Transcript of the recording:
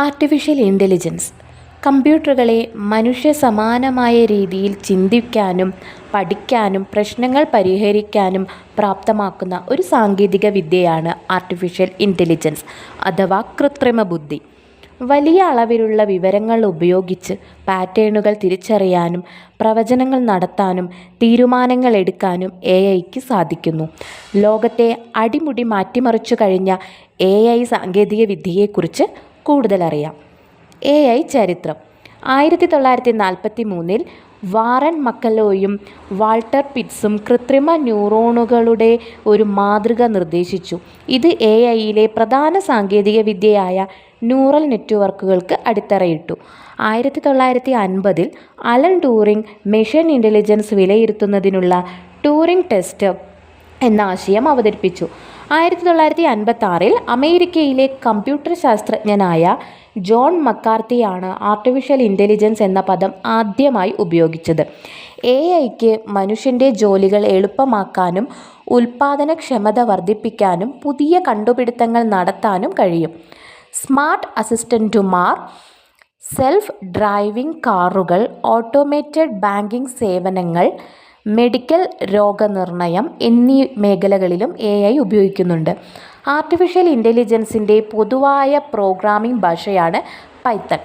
Artificial intelligence കമ്പ്യൂട്ടറുകളെ മനുഷ്യ സമാനമായ രീതിയിൽ ചിന്തിക്കാനും പഠിക്കാനും പ്രശ്നങ്ങൾ പരിഹരിക്കാനും പ്രാപ്തമാക്കുന്ന ഒരു സാങ്കേതിക വിദ്യയാണ് ആർട്ടിഫിഷ്യൽ ഇൻ്റലിജൻസ് അഥവാ കൃത്രിമ ബുദ്ധി. വലിയ അളവിലുള്ള വിവരങ്ങൾ ഉപയോഗിച്ച് പാറ്റേണുകൾ തിരിച്ചറിയാനും പ്രവചനങ്ങൾ നടത്താനും തീരുമാനങ്ങൾ എടുക്കാനും AI സാധിക്കുന്നു. ലോകത്തെ അടിമുടി മാറ്റിമറിച്ചു കഴിഞ്ഞ AI സാങ്കേതിക വിദ്യയെക്കുറിച്ച് കൂടുതലറിയാം. AI ചരിത്രം. 1943 വാറൻ മക്കലോയും വാൾട്ടർ പിറ്റ്സും കൃത്രിമ ന്യൂറോണുകളുടെ ഒരു മാതൃക നിർദ്ദേശിച്ചു. ഇത് AIയിലെ പ്രധാന സാങ്കേതിക വിദ്യയായ ന്യൂറൽ നെറ്റ്വർക്കുകൾക്ക് അടിത്തറയിട്ടു. 1950 അലൻ ട്യൂറിംഗ് മെഷീൻ ഇൻ്റലിജൻസ് വിലയിരുത്തുന്നതിനുള്ള ട്യൂറിംഗ് ടെസ്റ്റ് എന്ന ആശയം അവതരിപ്പിച്ചു. 1956 അമേരിക്കയിലെ കമ്പ്യൂട്ടർ ശാസ്ത്രജ്ഞനായ ജോൺ മക്കാർത്തിയാണ് ആർട്ടിഫിഷ്യൽ ഇൻ്റലിജൻസ് എന്ന പദം ആദ്യമായി ഉപയോഗിച്ചത്. AIക്ക് മനുഷ്യൻ്റെ ജോലികൾ എളുപ്പമാക്കാനും ഉൽപ്പാദനക്ഷമത വർദ്ധിപ്പിക്കാനും പുതിയ കണ്ടുപിടുത്തങ്ങൾ നടത്താനും കഴിയും. സ്മാർട്ട് അസിസ്റ്റൻറ്റുമാർ, സെൽഫ് ഡ്രൈവിംഗ് കാറുകൾ, ഓട്ടോമേറ്റഡ് ബാങ്കിംഗ് സേവനങ്ങൾ, മെഡിക്കൽ രോഗനിർണയം എന്നീ മേഖലകളിലും AI ഉപയോഗിക്കുന്നുണ്ട്. ആർട്ടിഫിഷ്യൽ ഇൻ്റലിജൻസിൻ്റെ പൊതുവായ പ്രോഗ്രാമിംഗ് ഭാഷയാണ് പൈത്തൺ.